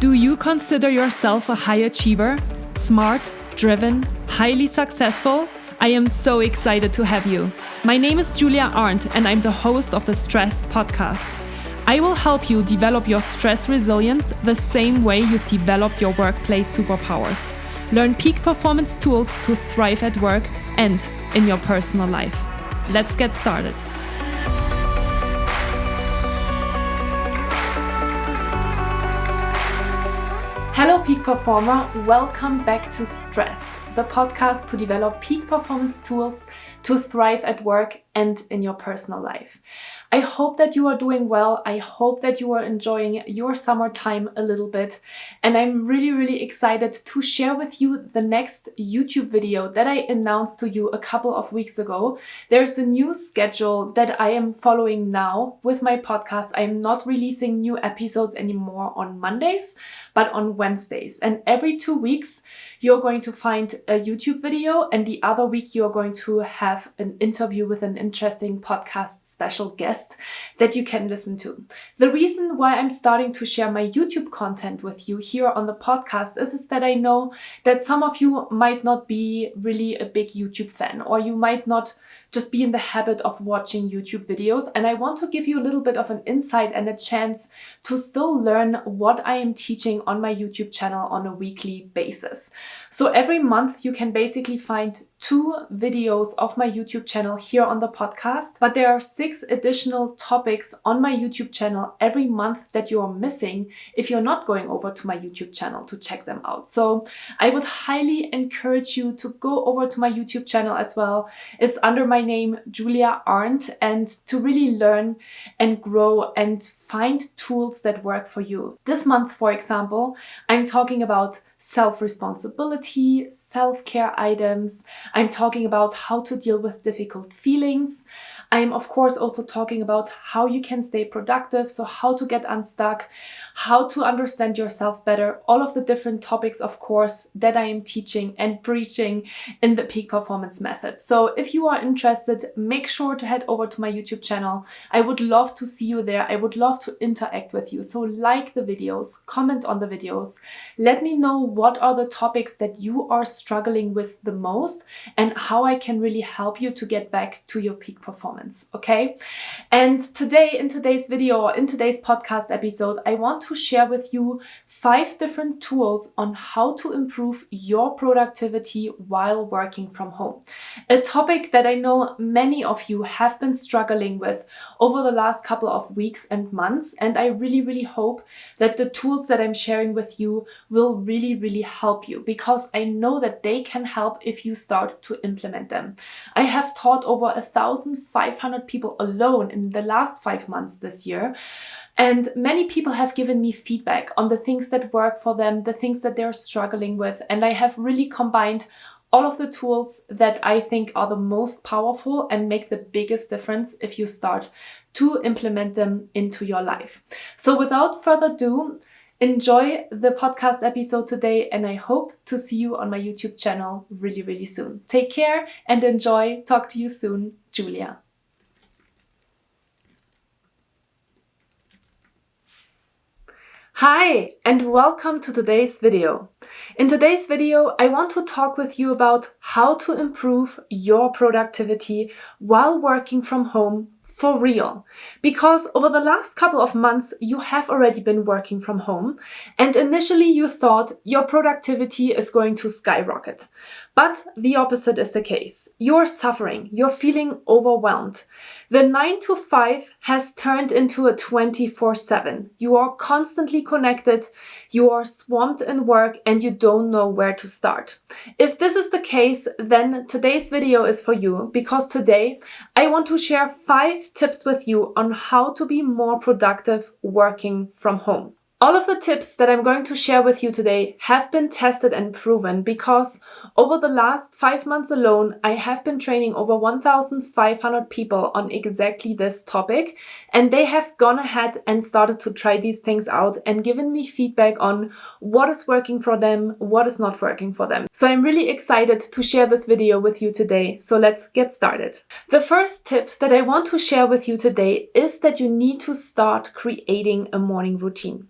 Do you consider yourself a high achiever? Smart, driven, highly successful? I am so excited to have you. My name is Julia Arndt and I'm the host of the Stressed podcast. I will help you develop your stress resilience the same way you've developed your workplace superpowers. Learn peak performance tools to thrive at work and in your personal life. Let's get started. Hello peak performer, welcome back to Stressed, the podcast to develop peak performance tools to thrive at work and in your personal life. I hope that you are doing well. I hope that you are enjoying your summertime a little bit. And I'm really excited to share with you the next YouTube video that I announced to you a couple of weeks ago. There's a new schedule that I am following now with my podcast. I'm not releasing new episodes anymore on Mondays, but on Wednesdays. And every 2 weeks, you're going to find a YouTube video, and the other week you're going to have an interview with an interesting podcast special guest that you can listen to. The reason why I'm starting to share my YouTube content with you here on the podcast is that I know that some of you might not be really a big YouTube fan, or you might not just be in the habit of watching YouTube videos. And I want to give you a little bit of an insight and a chance to still learn what I am teaching on my YouTube channel on a weekly basis. So every month you can basically find 2 videos of my YouTube channel here on the podcast, but there are 6 additional topics on my YouTube channel every month that you are missing if you're not going over to my YouTube channel to check them out. So I would highly encourage you to go over to my YouTube channel as well. It's under my name, Julia Arndt, and to really learn and grow and find tools that work for you. This month, for example, I'm talking about self-responsibility, self-care items. I'm talking about how to deal with difficult feelings. I'm of course also talking about how you can stay productive, so how to get unstuck, how to understand yourself better, all of the different topics, of course, that I am teaching and preaching in the Peak Performance Method. So if you are interested, make sure to head over to my YouTube channel. I would love to see you there. I would love to interact with you. So like the videos, comment on the videos, let me know what are the topics that you are struggling with the most and how I can really help you to get back to your peak performance. Okay? And today, in today's video, or in today's podcast episode, I want to share with you 5 different tools on how to improve your productivity while working from home. A topic that I know many of you have been struggling with over the last couple of weeks and months, and I really hope that the tools that I'm sharing with you will really help you, because I know that they can help if you start to implement them. I have taught over 1,500 people alone in the last 5 months this year. And many people have given me feedback on the things that work for them, the things that they're struggling with. And I have really combined all of the tools that I think are the most powerful and make the biggest difference if you start to implement them into your life. So without further ado, enjoy the podcast episode today, and I hope to see you on my YouTube channel really soon. Take care and enjoy. Talk to you soon. Julia. Hi, and welcome to today's video. In today's video, I want to talk with you about how to improve your productivity while working from home for real. Because over the last couple of months, you have already been working from home, and initially you thought your productivity is going to skyrocket. But the opposite is the case. You're suffering, you're feeling overwhelmed. The 9 to 5 has turned into a 24/7. You are constantly connected, you are swamped in work, and you don't know where to start. If this is the case, then today's video is for you, because today I want to share 5 tips with you on how to be more productive working from home. All of the tips that I'm going to share with you today have been tested and proven, because over the last 5 months alone, I have been training over 1,500 people on exactly this topic, and they have gone ahead and started to try these things out and given me feedback on what is working for them, what is not working for them. So I'm really excited to share this video with you today. So let's get started. The first tip that I want to share with you today is that you need to start creating a morning routine.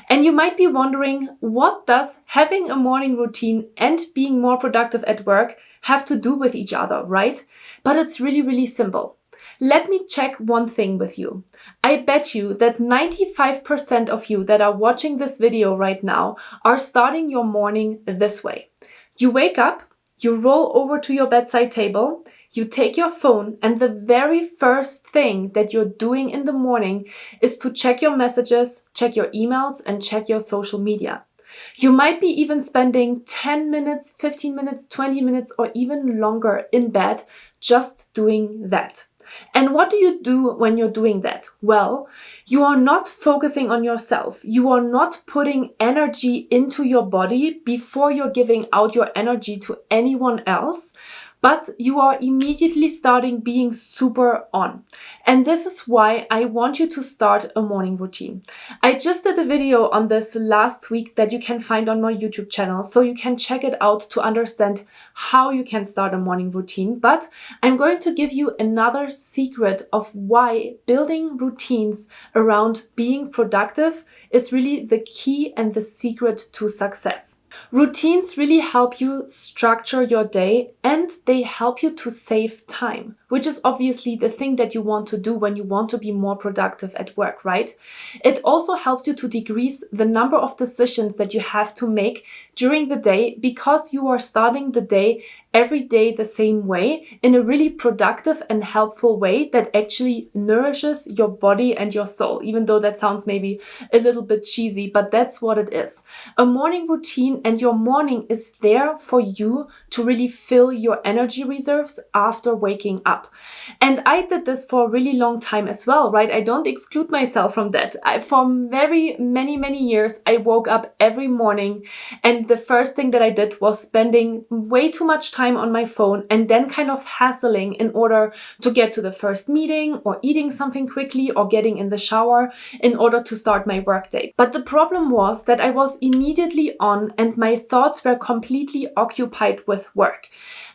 And you might be wondering, what does having a morning routine and being more productive at work have to do with each other, right? But it's really, really simple. Let me check one thing with you. I bet you that 95% of you that are watching this video right now are starting your morning this way. You wake up, you roll over to your bedside table, you take your phone, and the very first thing that you're doing in the morning is to check your messages, check your emails, and check your social media. You might be even spending 10 minutes, 15 minutes, 20 minutes, or even longer in bed just doing that. And what do you do when you're doing that? Well, you are not focusing on yourself. You are not putting energy into your body before you're giving out your energy to anyone else, but you are immediately starting being super on. And this is why I want you to start a morning routine. I just did a video on this last week that you can find on my YouTube channel, so you can check it out to understand how you can start a morning routine. But I'm going to give you another secret of why building routines around being productive is really the key and the secret to success. Routines really help you structure your day, and they help you to save time, which is obviously the thing that you want to do when you want to be more productive at work, right? It also helps you to decrease the number of decisions that you have to make during the day, because you are starting the day every day the same way, in a really productive and helpful way that actually nourishes your body and your soul, even though that sounds maybe a little bit cheesy, but that's what it is. A morning routine and your morning is there for you to really fill your energy reserves after waking up. And I did this for a really long time as well, right? I don't exclude myself from that. For very many years, I woke up every morning, and the first thing that I did was spending way too much time on my phone and then kind of hassling in order to get to the first meeting, or eating something quickly, or getting in the shower in order to start my workday. But the problem was that I was immediately on and my thoughts were completely occupied with work.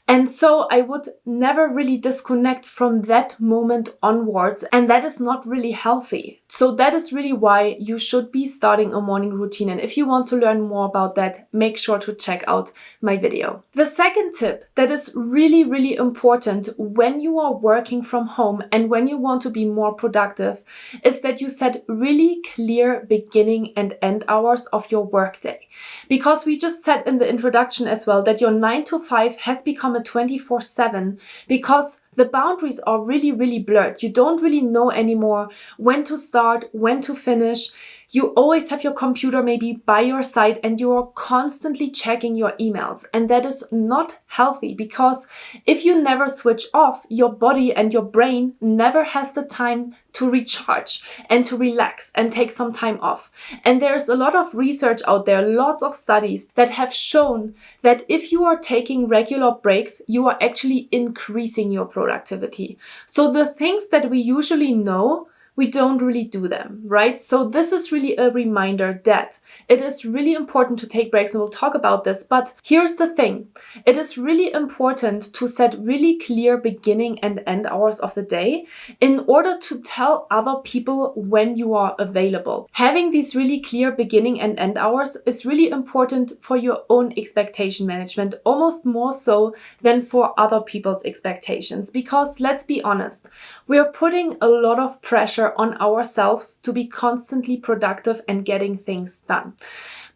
And so I would never really disconnect from that moment onwards, and that is not really healthy. So that is really why you should be starting a morning routine. And if you want to learn more about that, make sure to check out my video. The second tip that is really important when you are working from home and when you want to be more productive is that you set really clear beginning and end hours of your workday. Because we just said in the introduction as well that your 9 to 5 has become a 24/7, because the boundaries are really blurred. You don't really know anymore when to start, when to finish. You always have your computer maybe by your side and you are constantly checking your emails. And that is not healthy, because if you never switch off, your body and your brain never has the time to recharge and to relax and take some time off. And there's a lot of research out there, lots of studies that have shown that if you are taking regular breaks, you are actually increasing your productivity. So the things that we usually know, we don't really do them, right? So this is really a reminder that it is really important to take breaks, and we'll talk about this. But here's the thing. It is really important to set really clear beginning and end hours of the day in order to tell other people when you are available. Having these really clear beginning and end hours is really important for your own expectation management, almost more so than for other people's expectations. Because let's be honest, we are putting a lot of pressure on ourselves to be constantly productive and getting things done.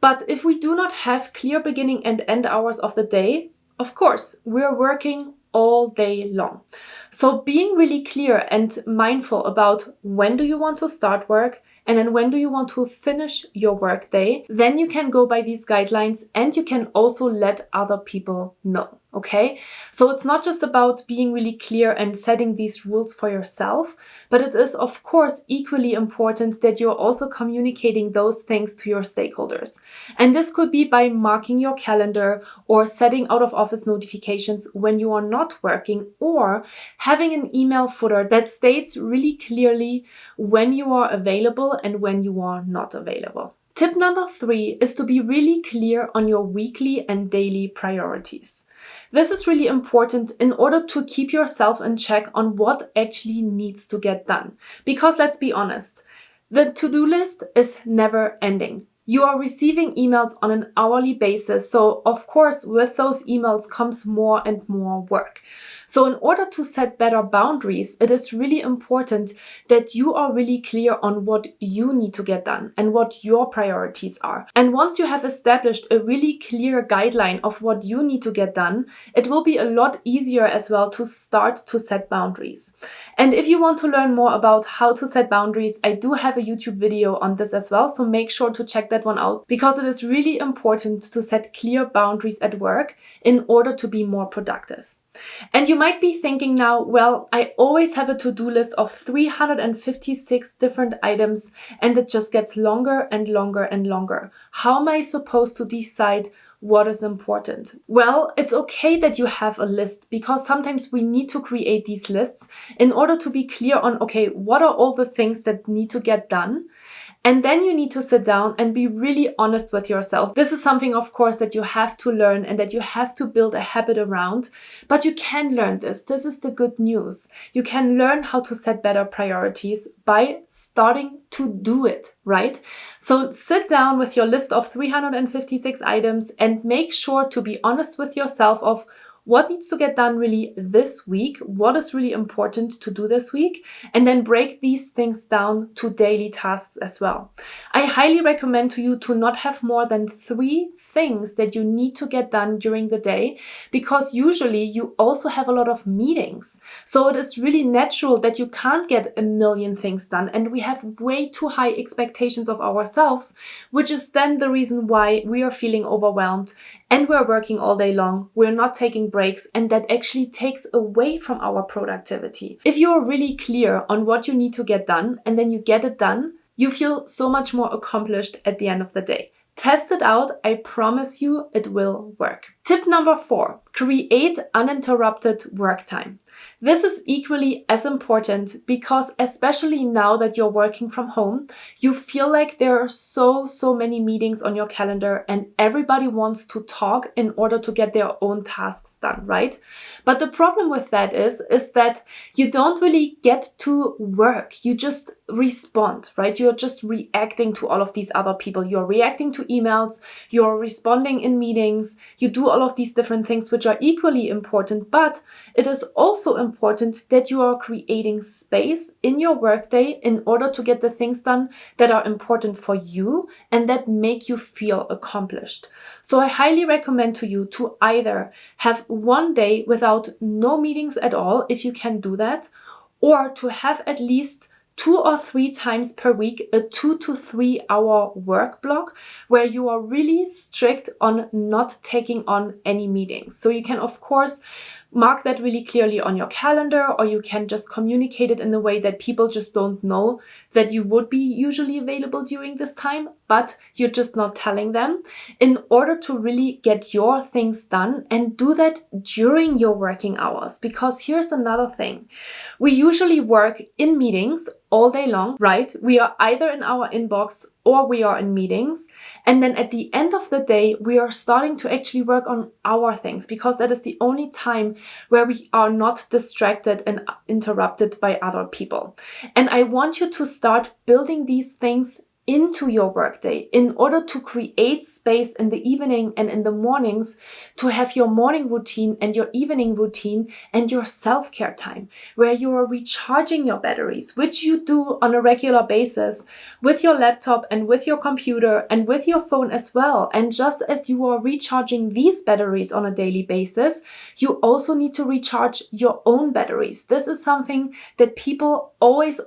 But if we do not have clear beginning and end hours of the day, of course, we're working all day long. So being really clear and mindful about when do you want to start work, and then when do you want to finish your work day, then you can go by these guidelines and you can also let other people know. Okay? So it's not just about being really clear and setting these rules for yourself, but it is of course equally important that you're also communicating those things to your stakeholders. And this could be by marking your calendar or setting out of office notifications when you are not working, or having an email footer that states really clearly when you are available and when you are not available. Tip number 3 is to be really clear on your weekly and daily priorities. This is really important in order to keep yourself in check on what actually needs to get done. Because let's be honest, The to-do list is never ending. You are receiving emails on an hourly basis, so of course with those emails comes more and more work. So in order to set better boundaries, it is really important that you are really clear on what you need to get done and what your priorities are. And once you have established a really clear guideline of what you need to get done, it will be a lot easier as well to start to set boundaries. And if you want to learn more about how to set boundaries, I do have a YouTube video on this as well, so make sure to check that one out, because it is really important to set clear boundaries at work in order to be more productive. And you might be thinking now, well, I always have a to-do list of 356 different items and it just gets longer and longer and longer. How am I supposed to decide what is important? Well, it's okay that you have a list, because sometimes we need to create these lists in order to be clear on, okay, what are all the things that need to get done? And then you need to sit down and be really honest with yourself. This is something, of course, that you have to learn and that you have to build a habit around. But you can learn this. This is the good news. You can learn how to set better priorities by starting to do it, right? So sit down with your list of 356 items and make sure to be honest with yourself of what needs to get done really this week, what is really important to do this week, and then break these things down to daily tasks as well. I highly recommend to you to not have more than 3 things that you need to get done during the day, because usually you also have a lot of meetings. So it is really natural that you can't get a million things done, and we have way too high expectations of ourselves, which is then the reason why we are feeling overwhelmed and we're working all day long, we're not taking breaks, and that actually takes away from our productivity. If you're really clear on what you need to get done and then you get it done, you feel so much more accomplished at the end of the day. Test it out. I promise you it will work. Tip number 4, create uninterrupted work time. This is equally as important, because especially now that you're working from home, you feel like there are so many meetings on your calendar and everybody wants to talk in order to get their own tasks done, right? But the problem with that is that you don't really get to work. You just respond, right? You're just reacting to all of these other people. You're reacting to emails, you're responding in meetings, you do all of these different things which are equally important, but it is also important that you are creating space in your workday in order to get the things done that are important for you and that make you feel accomplished. So I highly recommend to you to either have one day without no meetings at all, if you can do that, or to have at least 2 or 3 times per week a 2 to 3 hour work block where you are really strict on not taking on any meetings. So you can, of course, mark that really clearly on your calendar, or you can just communicate it in a way that people just don't know that you would be usually available during this time, but you're just not telling them, in order to really get your things done and do that during your working hours. Because here's another thing. We usually work in meetings all day long, right? We are either in our inbox or we are in meetings. And then at the end of the day, we are starting to actually work on our things, because that is the only time where we are not distracted and interrupted by other people. And I want you to start building these things into your workday in order to create space in the evening and in the mornings to have your morning routine and your evening routine and your self-care time, where you are recharging your batteries, which you do on a regular basis with your laptop and with your computer and with your phone as well. And just as you are recharging these batteries on a daily basis, you also need to recharge your own batteries. This is something that people always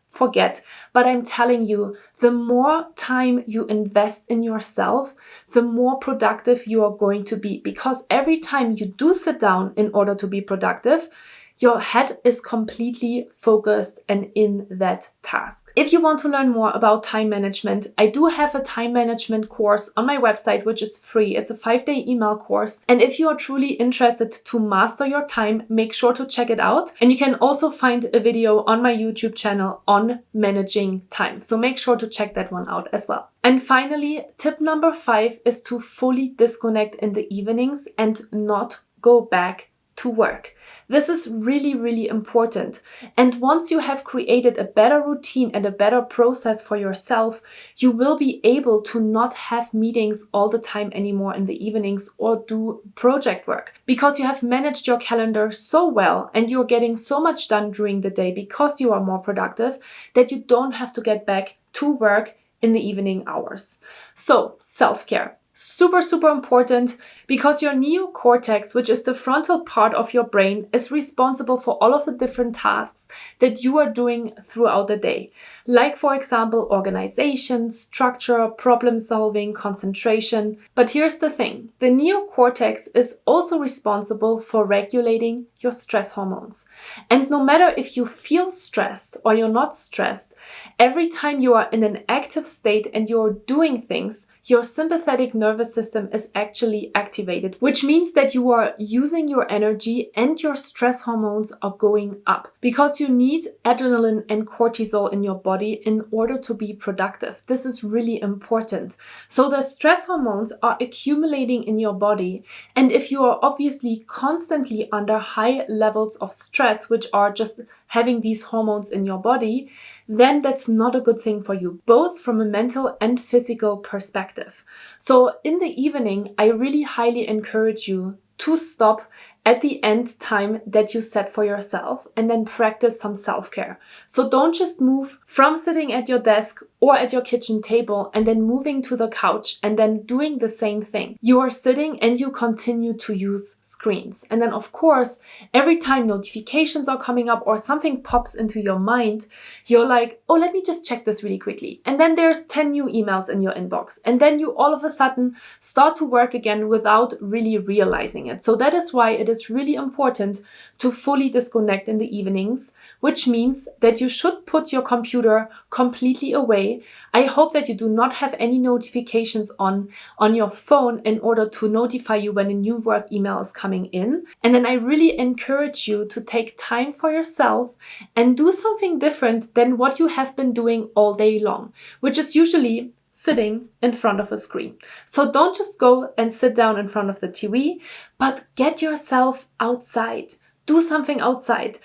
forget. But I'm telling you, the more time you invest in yourself, the more productive you are going to be. Because every time you do sit down in order to be productive, your head is completely focused and in that task. If you want to learn more about time management, I do have a time management course on my website, which is free. It's a 5-day email course. And if you are truly interested to master your time, make sure to check it out. And you can also find a video on my YouTube channel on managing time. So make sure to check that one out as well. And finally, tip number 5 is to fully disconnect in the evenings and not go back to work. This is really, really important. And once you have created a better routine and a better process for yourself, you will be able to not have meetings all the time anymore in the evenings or do project work, because you have managed your calendar so well and you're getting so much done during the day because you are more productive that you don't have to get back to work in the evening hours. So, self-care. Super, super important, because your neocortex, which is the frontal part of your brain, is responsible for all of the different tasks that you are doing throughout the day. Like, for example, organization, structure, problem solving, concentration. But here's the thing. The neocortex is also responsible for regulating your stress hormones. And no matter if you feel stressed or you're not stressed, every time you are in an active state and you're doing things, your sympathetic nervous system is actually activated, which means that you are using your energy and your stress hormones are going up, because you need adrenaline and cortisol in your body in order to be productive. This is really important. So the stress hormones are accumulating in your body, and if you are obviously constantly under high levels of stress, which are just having these hormones in your body, then that's not a good thing for you, both from a mental and physical perspective. So in the evening, I really highly encourage you to stop at the end time that you set for yourself and then practice some self-care. So don't just move from sitting at your desk or at your kitchen table and then moving to the couch and then doing the same thing. You are sitting and you continue to use screens. And then of course, every time notifications are coming up or something pops into your mind, you're like, oh, let me just check this really quickly. And then there's 10 new emails in your inbox. And then you all of a sudden start to work again without really realizing it. So that is why it is really important to fully disconnect in the evenings, which means that you should put your computer completely away. I hope that you do not have any notifications on your phone in order to notify you when a new work email is coming in. And then I really encourage you to take time for yourself and do something different than what you have been doing all day long, which is usually sitting in front of a screen. So don't just go and sit down in front of the TV, but get yourself outside. Do something outside.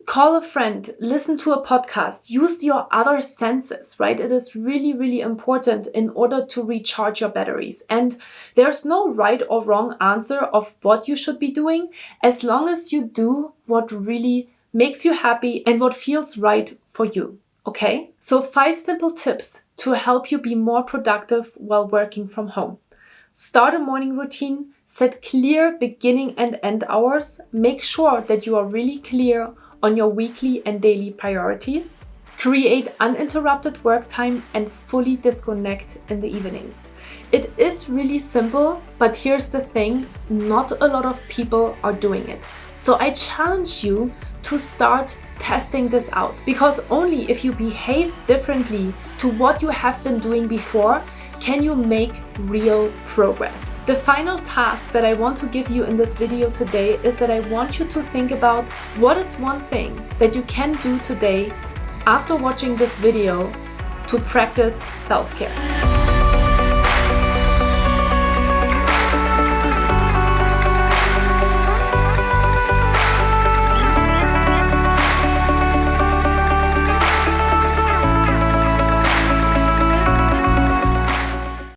Call a friend, listen to a podcast, use your other senses, right? It is really, really important in order to recharge your batteries. And there's no right or wrong answer of what you should be doing, as long as you do what really makes you happy and what feels right for you. Okay? So 5 simple tips to help you be more productive while working from home. Start a morning routine, set clear beginning and end hours, make sure that you are really clear on your weekly and daily priorities. Create uninterrupted work time and fully disconnect in the evenings. It is really simple, but here's the thing, not a lot of people are doing it. So I challenge you to start testing this out, because only if you behave differently to what you have been doing before can you make real progress. The final task that I want to give you in this video today is that I want you to think about what is one thing that you can do today after watching this video to practice self-care.